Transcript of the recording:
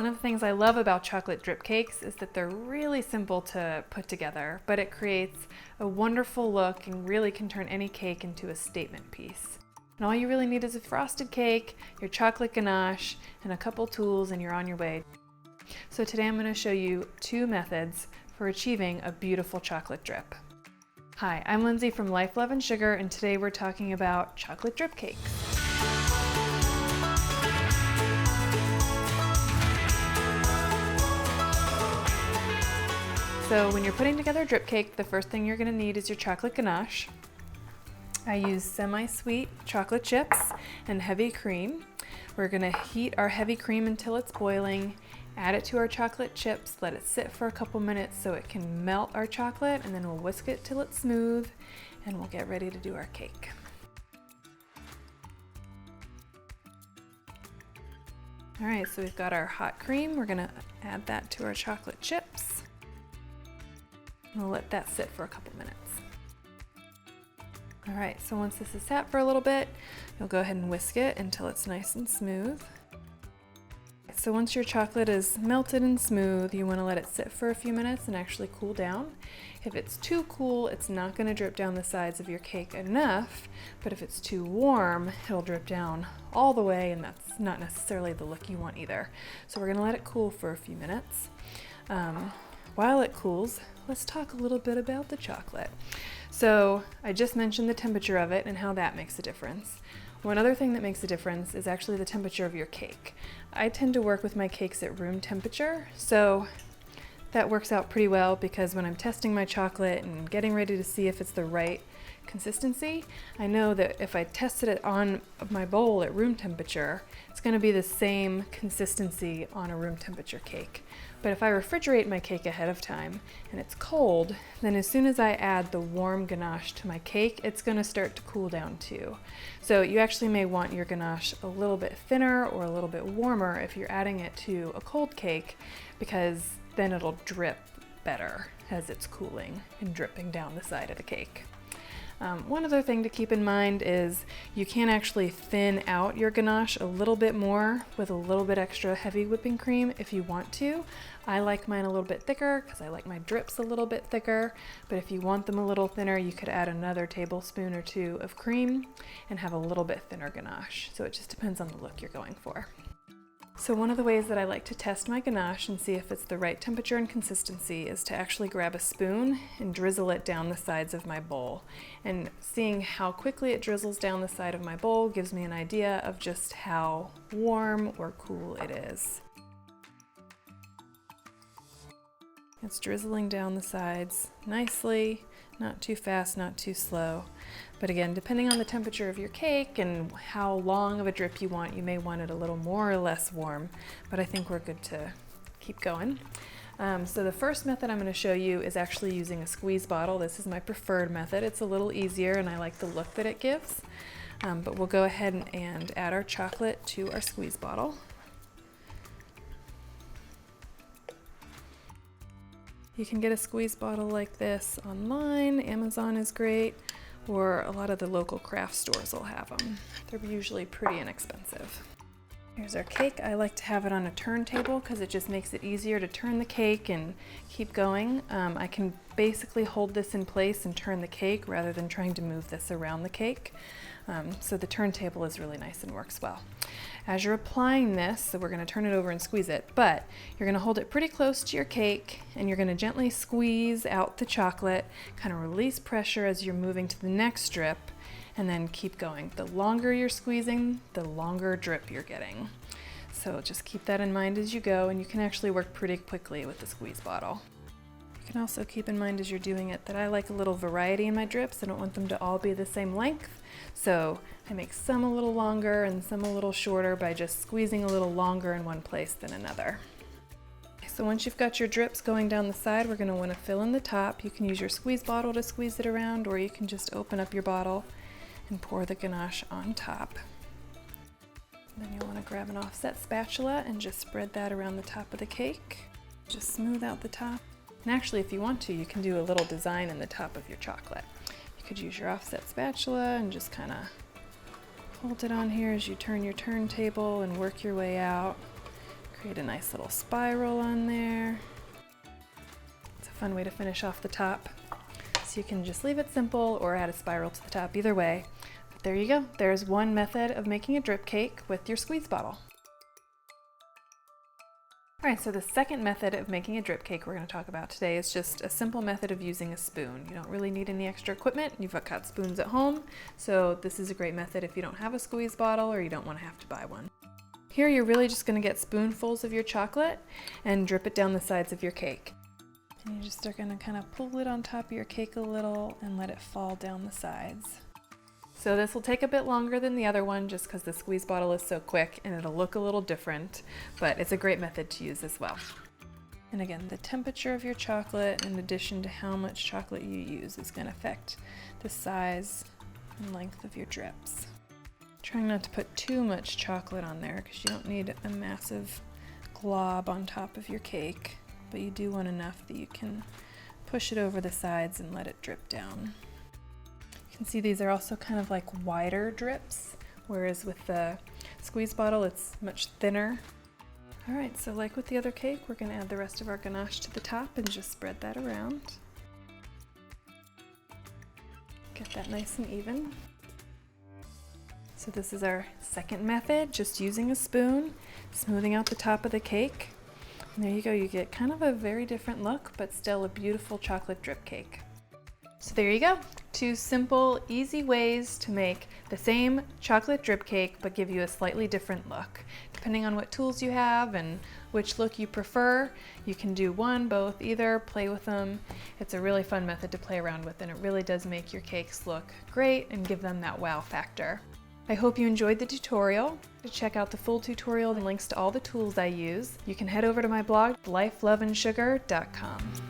One of the things I love about chocolate drip cakes is that they're really simple to put together, but it creates a wonderful look and really can turn any cake into a statement piece. And all you really need is a frosted cake, your chocolate ganache, and a couple tools, and you're on your way. So today I'm going to show you 2 methods for achieving a beautiful chocolate drip. Hi, I'm Lindsay from Life, Love, and Sugar, and today we're talking about chocolate drip cakes. So when you're putting together a drip cake, the first thing you're going to need is your chocolate ganache. I use semi-sweet chocolate chips and heavy cream. We're going to heat our heavy cream until it's boiling, add it to our chocolate chips, let it sit for a couple minutes so it can melt our chocolate, and then we'll whisk it till it's smooth, and we'll get ready to do our cake. All right, so we've got our hot cream. We're going to add that to our chocolate chips. And we'll let that sit for a couple minutes. All right, so once this is sat for a little bit, you'll go ahead and whisk it until it's nice and smooth. So once your chocolate is melted and smooth, you want to let it sit for a few minutes and actually cool down. If it's too cool, it's not going to drip down the sides of your cake enough, but if it's too warm, it'll drip down all the way, and that's not necessarily the look you want either. So we're going to let it cool for a few minutes. While it cools, let's talk a little bit about the chocolate. So I just mentioned the temperature of it and how that makes a difference. One other thing that makes a difference is actually the temperature of your cake. I tend to work with my cakes at room temperature, so that works out pretty well because when I'm testing my chocolate and getting ready to see if it's the right consistency, I know that if I tested it on my bowl at room temperature, it's going to be the same consistency on a room temperature cake. But if I refrigerate my cake ahead of time and it's cold, then as soon as I add the warm ganache to my cake, it's going to start to cool down too. So you actually may want your ganache a little bit thinner or a little bit warmer if you're adding it to a cold cake, because then it'll drip better as it's cooling and dripping down the side of the cake. One other thing to keep in mind is you can actually thin out your ganache a little bit more with a little bit extra heavy whipping cream if you want to. I like mine a little bit thicker because I like my drips a little bit thicker, but if you want them a little thinner, you could add another tablespoon or 2 of cream and have a little bit thinner ganache. So it just depends on the look you're going for. So one of the ways that I like to test my ganache and see if it's the right temperature and consistency is to actually grab a spoon and drizzle it down the sides of my bowl. And seeing how quickly it drizzles down the side of my bowl gives me an idea of just how warm or cool it is. It's drizzling down the sides nicely, not too fast, not too slow. But again, depending on the temperature of your cake and how long of a drip you want, you may want it a little more or less warm, but I think we're good to keep going. So the first method I'm going to show you is actually using a squeeze bottle. This is my preferred method. It's a little easier and I like the look that it gives. But we'll go ahead and add our chocolate to our squeeze bottle. You can get a squeeze bottle like this online. Amazon is great, or a lot of the local craft stores will have them. They're usually pretty inexpensive. Here's our cake. I like to have it on a turntable because it just makes it easier to turn the cake and keep going. I can basically hold this in place and turn the cake rather than trying to move this around the cake. So the turntable is really nice and works well. As you're applying this, so we're going to turn it over and squeeze it, but you're going to hold it pretty close to your cake and you're going to gently squeeze out the chocolate, kind of release pressure as you're moving to the next drip, and then keep going. The longer you're squeezing, the longer drip you're getting. So just keep that in mind as you go, and you can actually work pretty quickly with the squeeze bottle. You can also keep in mind as you're doing it that I like a little variety in my drips. I don't want them to all be the same length. So I make some a little longer and some a little shorter by just squeezing a little longer in one place than another. So once you've got your drips going down the side, we're going to want to fill in the top. You can use your squeeze bottle to squeeze it around, or you can just open up your bottle and pour the ganache on top. And then you'll want to grab an offset spatula and just spread that around the top of the cake. Just smooth out the top. And actually, if you want to, you can do a little design in the top of your chocolate. You could use your offset spatula and just kind of hold it on here as you turn your turntable and work your way out, Create a nice little spiral on there. It's a fun way to finish off the top. So you can just leave it simple or add a spiral to the top, either way. But there you go. There's one method of making a drip cake with your squeeze bottle. All right, so the second method of making a drip cake we're going to talk about today is just a simple method of using a spoon. You don't really need any extra equipment. You've got spoons at home, so this is a great method if you don't have a squeeze bottle or you don't want to have to buy one. Here you're really just going to get spoonfuls of your chocolate and drip it down the sides of your cake. And you just are going to kind of pull it on top of your cake a little and let it fall down the sides. So this will take a bit longer than the other one just because the squeeze bottle is so quick and it'll look a little different, but it's a great method to use as well. And again, the temperature of your chocolate in addition to how much chocolate you use is going to affect the size and length of your drips. Trying not to put too much chocolate on there because you don't need a massive glob on top of your cake, but you do want enough that you can push it over the sides and let it drip down. You can see these are also kind of like wider drips, whereas with the squeeze bottle it's much thinner. All right, so like with the other cake, we're going to add the rest of our ganache to the top and just spread that around. Get that nice and even. So this is our second method, just using a spoon, smoothing out the top of the cake. And there you go, you get kind of a very different look, but still a beautiful chocolate drip cake. So there you go, 2 simple, easy ways to make the same chocolate drip cake but give you a slightly different look. Depending on what tools you have and which look you prefer, you can do one, both, either, play with them. It's a really fun method to play around with, and it really does make your cakes look great and give them that wow factor. I hope you enjoyed the tutorial. To check out the full tutorial and links to all the tools I use, you can head over to my blog, lifeloveandsugar.com.